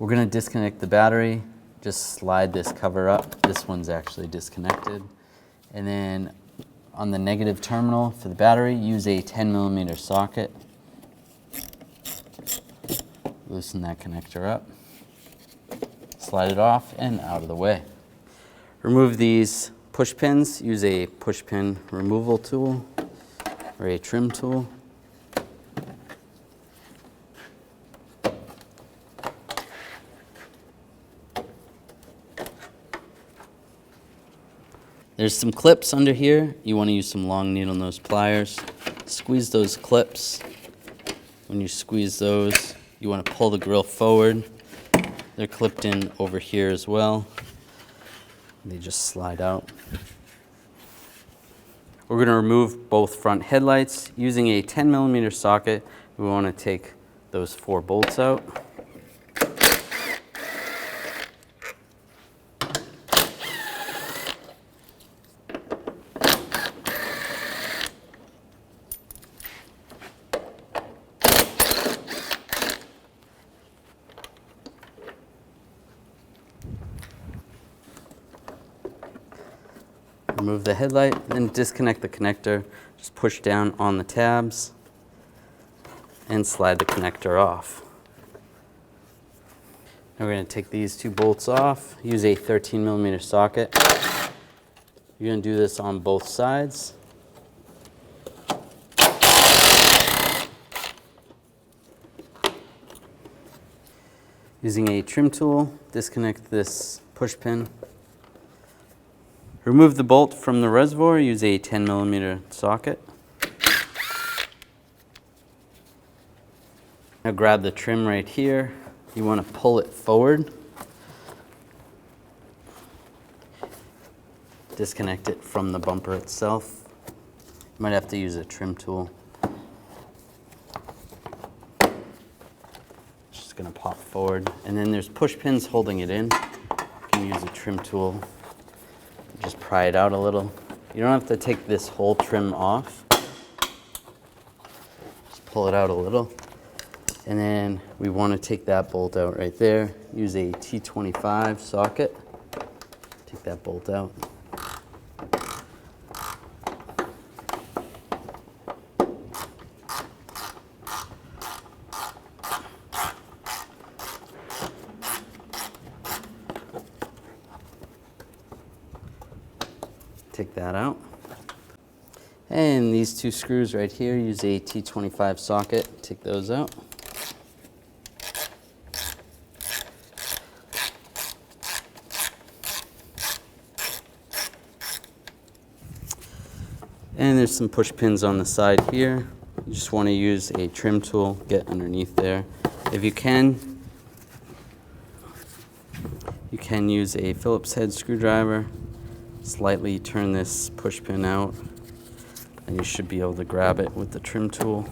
We're going to disconnect the battery. Just slide this cover up. This one's actually disconnected. And then on the negative terminal for the battery, use a 10mm socket. Loosen that connector up. Slide it off and out of the way. Remove these push pins. Use a push pin removal tool or a trim tool. There's some clips under here. You want to use some long needle nose pliers. Squeeze those clips. When you squeeze those, you want to pull the grill forward. They're clipped in over here as well. They just slide out. We're going to remove both front headlights. Using a 10mm socket, we want to take those 4 bolts out. Remove the headlight, then disconnect the connector. Just push down on the tabs and slide the connector off. Now we're going to take these 2 bolts off. Use a 13mm socket. You're going to do this on both sides. Using a trim tool, disconnect this push pin. Remove the bolt from the reservoir, use a 10mm socket. Now grab the trim right here. You want to pull it forward. Disconnect it from the bumper itself. You might have to use a trim tool. Just going to pop forward. And then there's push pins holding it in. You can use a trim tool. Just pry it out a little. You don't have to take this whole trim off. Just pull it out a little. And then we want to take that bolt out right there. Use a T25 socket. Take that bolt out. Take that out. And these 2 screws right here, use a T25 socket. Take those out. And there's some push pins on the side here. You just want to use a trim tool, get underneath there. If you can use a Phillips head screwdriver. Slightly turn this push pin out, and you should be able to grab it with the trim tool.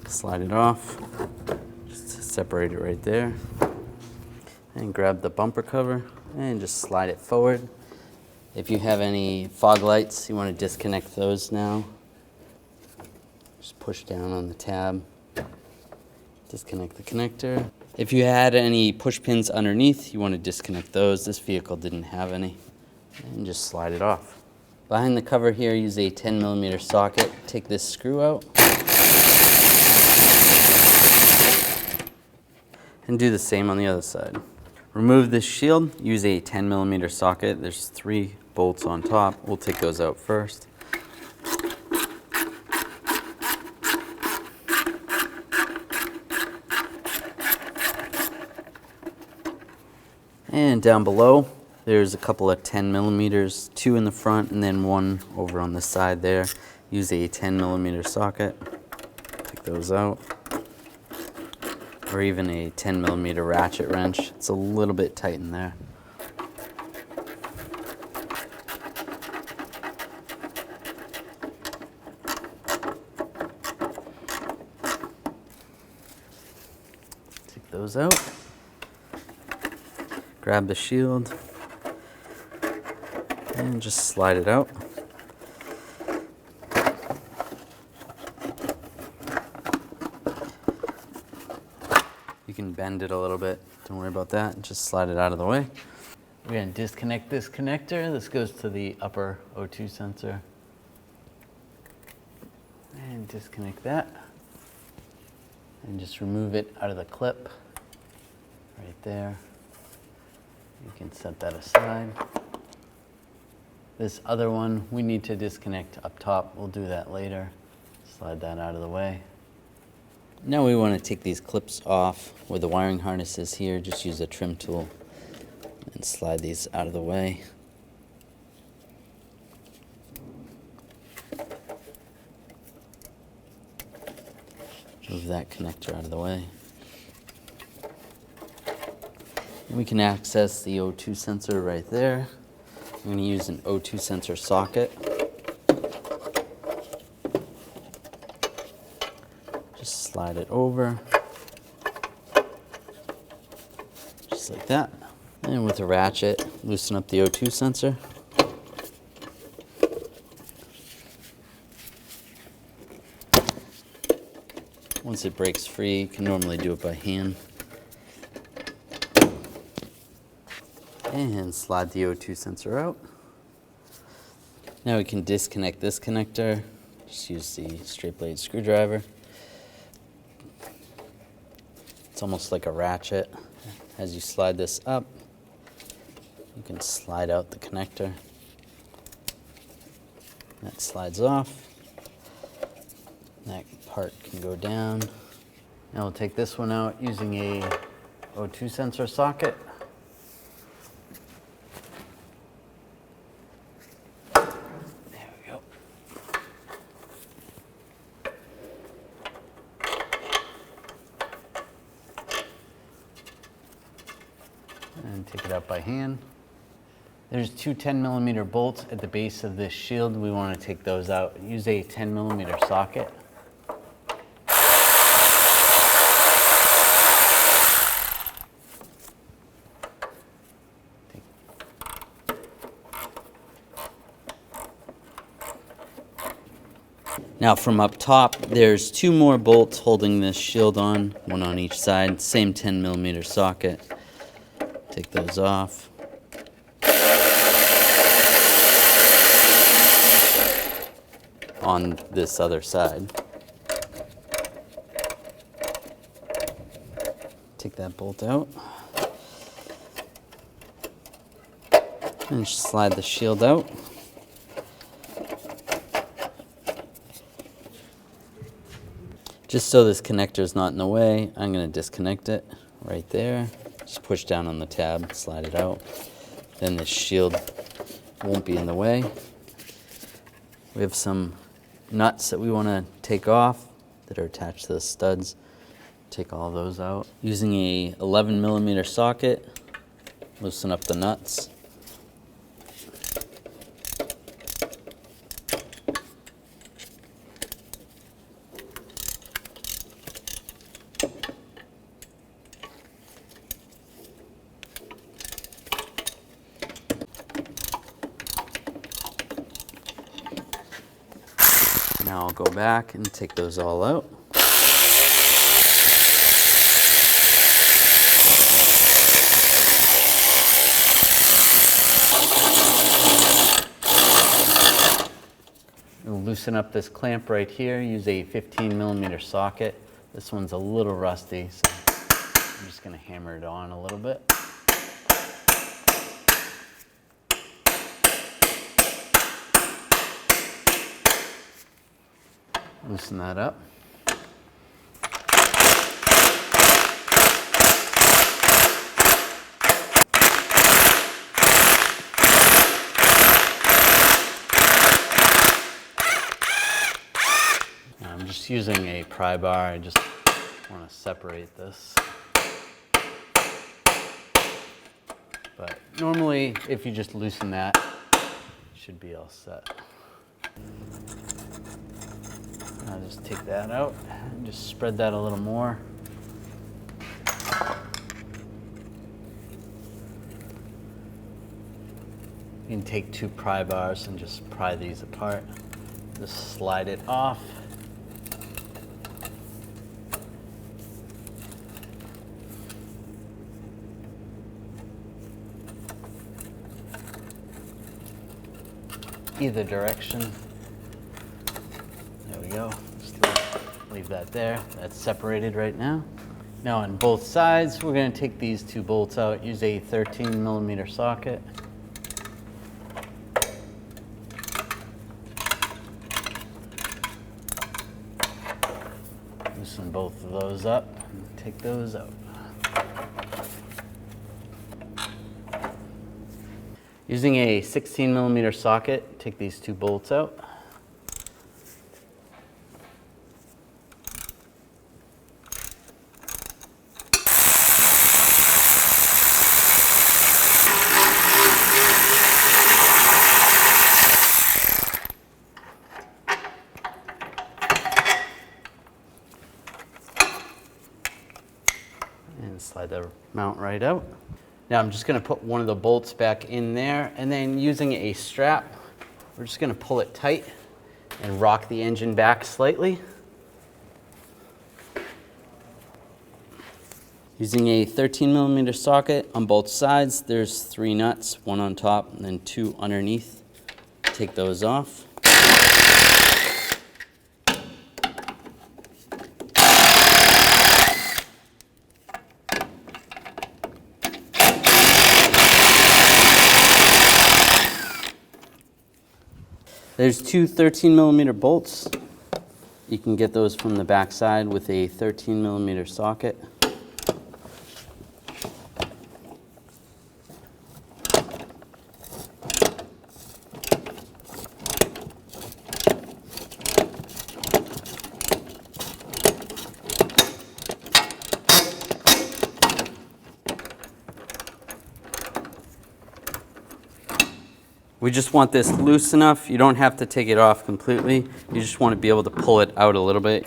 Slide it off, just separate it right there. And grab the bumper cover and just slide it forward. If you have any fog lights, you want to disconnect those now. Just push down on the tab, disconnect the connector. If you had any push pins underneath, you want to disconnect those. This vehicle didn't have any. And just slide it off. Behind the cover here, use a 10mm socket. Take this screw out. And do the same on the other side. Remove this shield, use a 10mm socket. There's 3 bolts on top. We'll take those out first. And down below, there's a couple of 10mm, 2 in the front and then 1 over on the side there. Use a 10mm socket. Take those out. Or even a 10mm ratchet wrench. It's a little bit tight in there. Take those out. Grab the shield. And just slide it out. You You can bend it a little bit. Don't worry about that. Just slide it out of the way. We're going to disconnect this connector. This goes to the upper O2 sensor. And disconnect that. And just remove it out of the clip right there. You can set that aside. This other one we need to disconnect up top. We'll do that later. Slide that out of the way. Now we want to take these clips off where the wiring harness is here. Just use a trim tool and slide these out of the way. Move that connector out of the way. And we can access the O2 sensor right there. I'm going to use an O2 sensor socket. Just slide it over. Just like that. And with a ratchet, loosen up the O2 sensor. Once it breaks free, you can normally do it by hand. And slide the O2 sensor out. Now we can disconnect this connector. Just use the straight blade screwdriver. It's almost like a ratchet. As you slide this up, you can slide out the connector. That slides off. That part can go down. Now we'll take this one out using a O2 sensor socket. There we go. And take it out by hand. There's two 10mm bolts at the base of this shield. We want to take those out. Use a 10mm socket. Now from up top, there's two more bolts holding this shield on, one on each side, same 10mm socket. Take those off. On this other side. Take that bolt out. And just slide the shield out. Just so this connector is not in the way, I'm going to disconnect it right there. Just push down on the tab, slide it out. Then this shield won't be in the way. We have some nuts that we want to take off that are attached to the studs. Take all those out. Using a 11mm socket, loosen up the nuts. Now I'll go back and take those all out. We'll loosen up this clamp right here. Use a 15mm socket. This one's a little rusty, so I'm just going to hammer it on a little bit. Loosen that up. I'm just using a pry bar. I just want to separate this. But normally, if you just loosen that, you should be all set. I'll just take that out and just spread that a little more. You can take two pry bars and just pry these apart. Just slide it off. either direction. There we go. Just leave that there. That's separated right now. Now on both sides, we're going to take these two bolts out. Use a 13mm socket. Loosen both of those up and take those out. Using a 16mm socket, take these two bolts out. And slide the mount right out. Now I'm just going to put one of the bolts back in there, and then using a strap, we're just going to pull it tight and rock the engine back slightly. Using a 13mm socket on both sides, there's 3 nuts, 1 on top and then 2 underneath. Take those off. There's 2 13mm bolts. You can get those from the back side with a 13mm socket. We just want this loose enough. You don't have to take it off completely. You just want to be able to pull it out a little bit.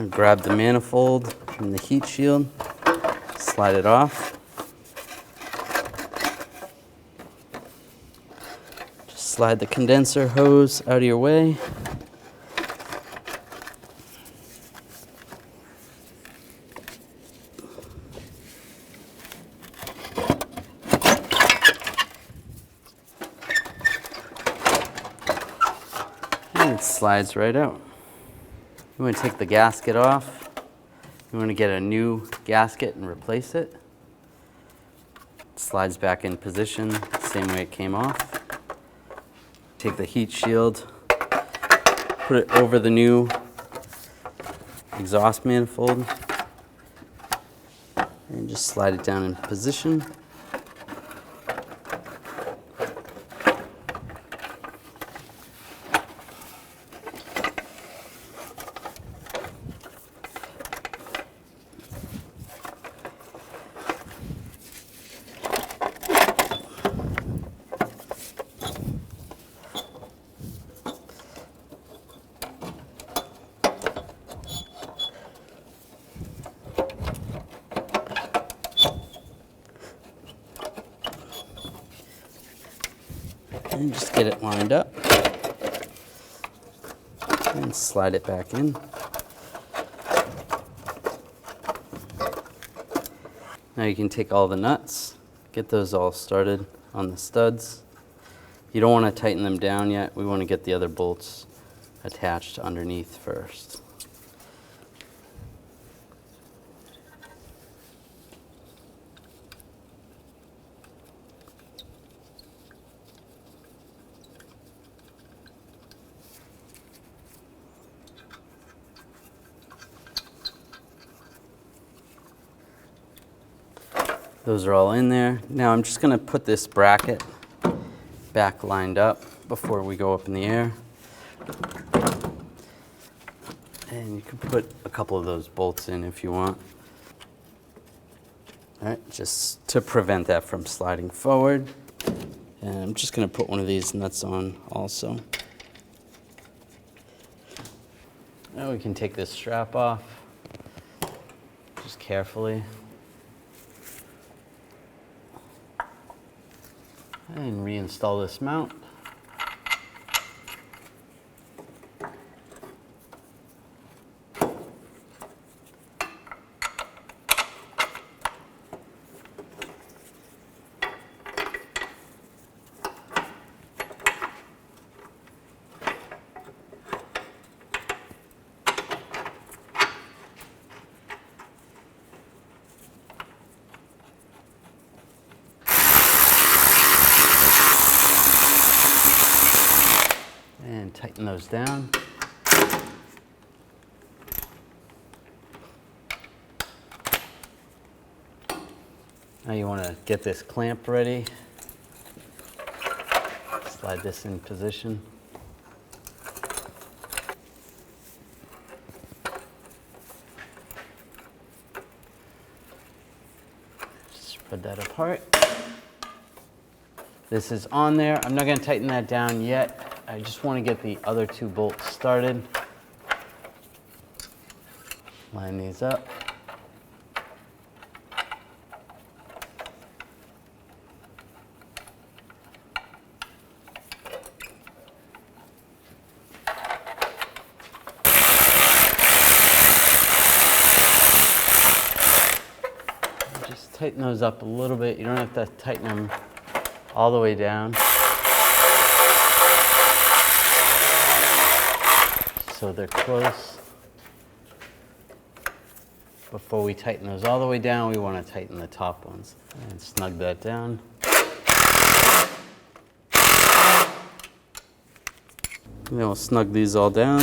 Grab the manifold and the heat shield, slide it off. Just slide the condenser hose out of your way. It slides right out. You want to take the gasket off. You want to get a new gasket and replace it. It slides back in position, same way it came off. Take the heat shield, put it over the new exhaust manifold, and just slide it down in position. And just get it lined up and slide it back in. Now you can take all the nuts, get those all started on the studs. You don't want to tighten them down yet. We want to get the other bolts attached underneath first. Those are all in there. Now I'm just going to put this bracket back lined up before we go up in the air. And you can put a couple of those bolts in if you want. All right, just to prevent that from sliding forward. And I'm just going to put one of these nuts on also. Now we can take this strap off, just carefully. And reinstall this mount. tighten those down. Now you want to get this clamp ready. Slide this in position. Spread that apart. This is on there. I'm not going to tighten that down yet. I just want to get the other two bolts started. Line these up. Just tighten those up a little bit. You don't have to tighten them all the way down. So they're close. Before we tighten those all the way down, we want to tighten the top ones. And snug that down. And then we'll snug these all down.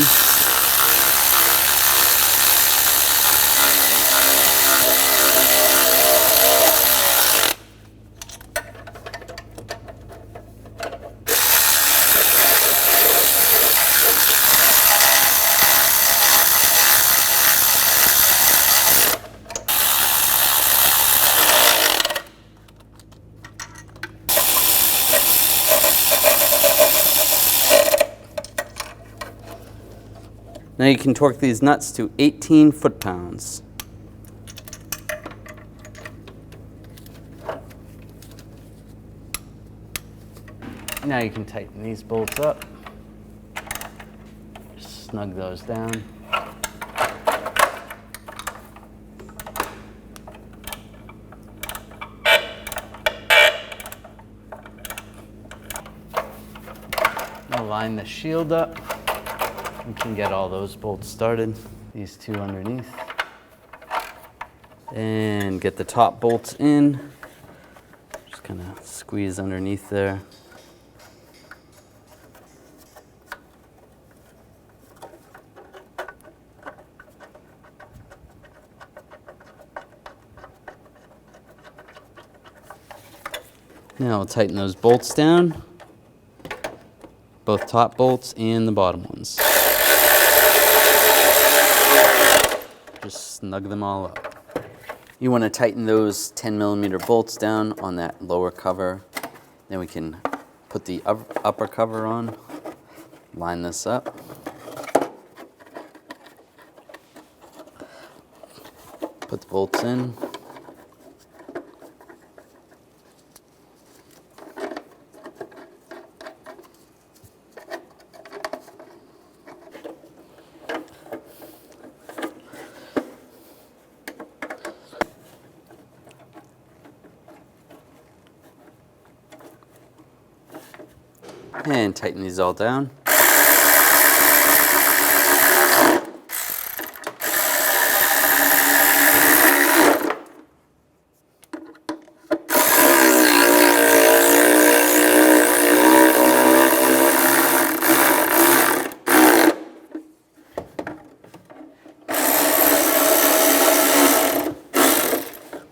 Now you can torque these nuts to 18 foot-pounds. Now you can tighten these bolts up. Just snug those down. Now line the shield up. We can get all those bolts started. These two underneath. And get the top bolts in. Just kind of squeeze underneath there. Now we'll tighten those bolts down. Both top bolts and the bottom ones. Just snug them all up. You want to tighten those 10mm bolts down on that lower cover. Then we can put the upper cover on. Line this up. Put the bolts in. And tighten these all down.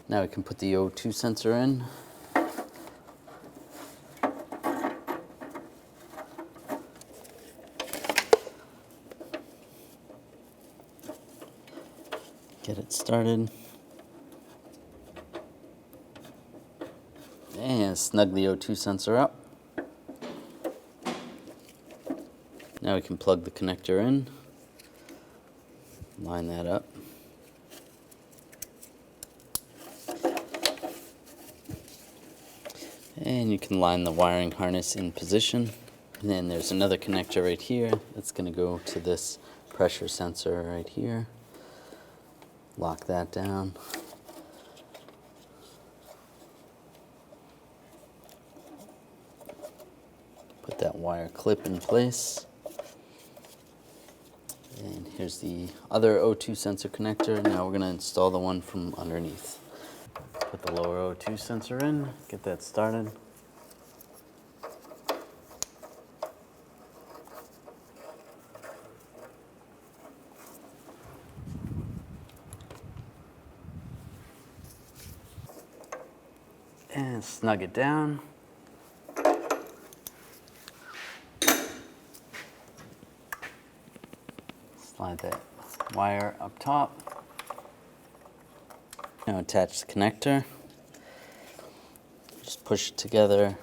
Now we can put the O2 sensor in. Get it started. And snug the O2 sensor up. Now we can plug the connector in. Line that up. And you can line the wiring harness in position. And then there's another connector right here that's going to go to this pressure sensor right here. Lock that down. Put that wire clip in place. And here's the other O2 sensor connector. Now we're going to install the one from underneath. Put the lower O2 sensor in, get that started. And snug it down. Slide that wire up top. Now attach the connector. Just push it together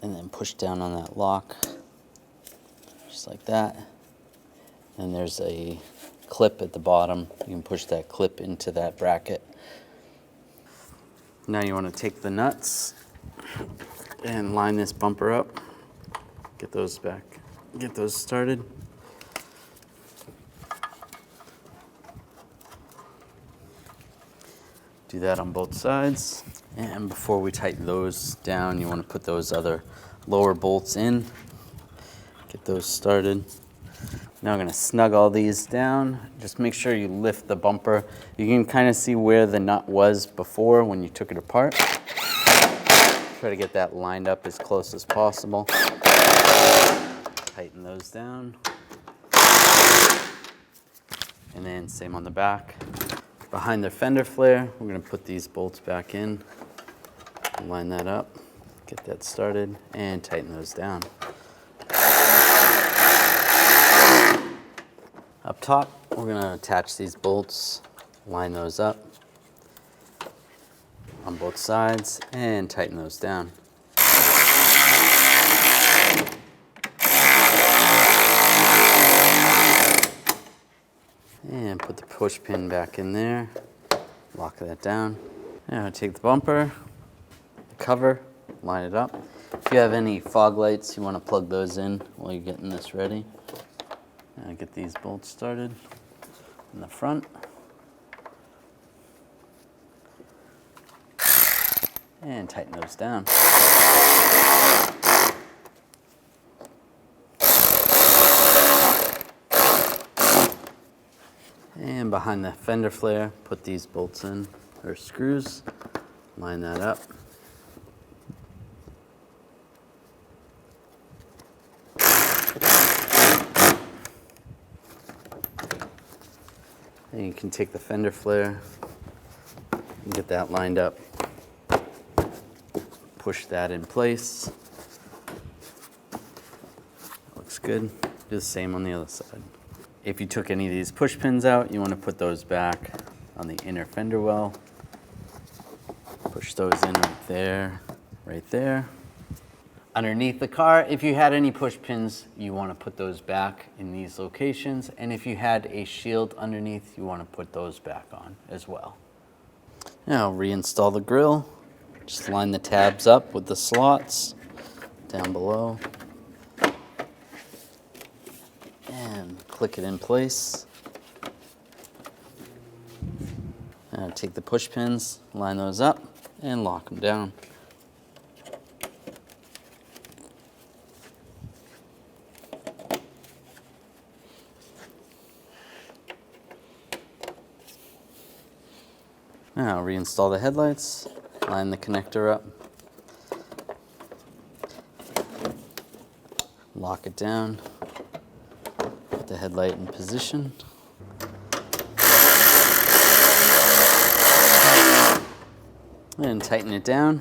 and then push down on that lock, just like that. And there's a clip at the bottom. You can push that clip into that bracket. Now you want to take the nuts and line this bumper up. Get those back, get those started. Do that on both sides. And before we tighten those down, you want to put those other lower bolts in. Get those started. Now I'm going to snug all these down. Just make sure you lift the bumper. You can kind of see where the nut was before when you took it apart. Try to get that lined up as close as possible. Tighten those down. And then same on the back. Behind the fender flare, we're going to put these bolts back in. Line that up, get that started, and tighten those down. Up top, we're going to attach these bolts, line those up on both sides, and tighten those down. And put the push pin back in there, lock that down. Now take the bumper, the cover, line it up. If you have any fog lights, you want to plug those in while you're getting this ready. Now get these bolts started in the front. And tighten those down. And behind the fender flare, put these bolts in, or screws, line that up. And you can take the fender flare and get that lined up. Push that in place. Looks good. Do the same on the other side. If you took any of these push pins out, you want to put those back on the inner fender well. Push those in right there, right there. Underneath the car, if you had any push pins, you want to put those back in these locations. And if you had a shield underneath, you want to put those back on as well. Now reinstall the grill. Just line the tabs up with the slots down below. And click it in place. Now take the push pins, line those up, and lock them down. Now reinstall the headlights, line the connector up, lock it down, put the headlight in position. And tighten it down.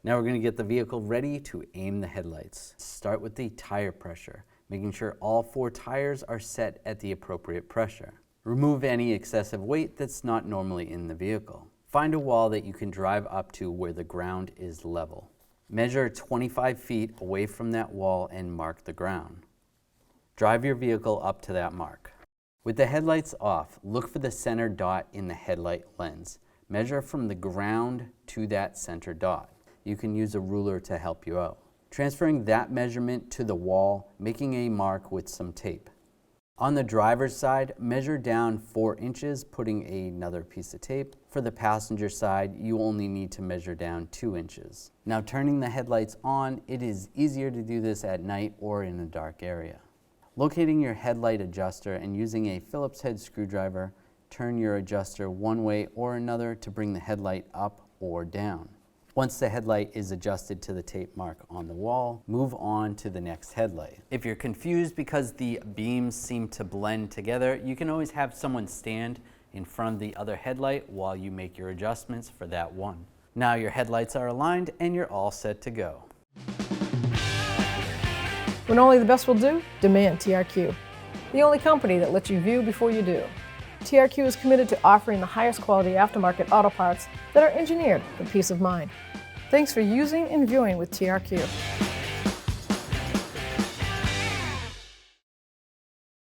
Now we're going to get the vehicle ready to aim the headlights. Start with the tire pressure, making sure all 4 tires are set at the appropriate pressure. Remove any excessive weight that's not normally in the vehicle. Find a wall that you can drive up to where the ground is level. Measure 25 feet away from that wall and mark the ground. Drive your vehicle up to that mark. With the headlights off, look for the center dot in the headlight lens. Measure from the ground to that center dot. You can use a ruler to help you out. Transferring that measurement to the wall, making a mark with some tape. On the driver's side, measure down 4 inches, putting another piece of tape. For the passenger side, you only need to measure down 2 inches. Now turning the headlights on, it is easier to do this at night or in a dark area. Locating your headlight adjuster and using a Phillips head screwdriver, turn your adjuster one way or another to bring the headlight up or down. Once the headlight is adjusted to the tape mark on the wall, move on to the next headlight. If you're confused because the beams seem to blend together, you can always have someone stand in front of the other headlight while you make your adjustments for that one. Now your headlights are aligned and you're all set to go. When only the best will do, demand TRQ. The only company that lets you view before you do. TRQ is committed to offering the highest quality aftermarket auto parts that are engineered for peace of mind. Thanks for using and viewing with TRQ.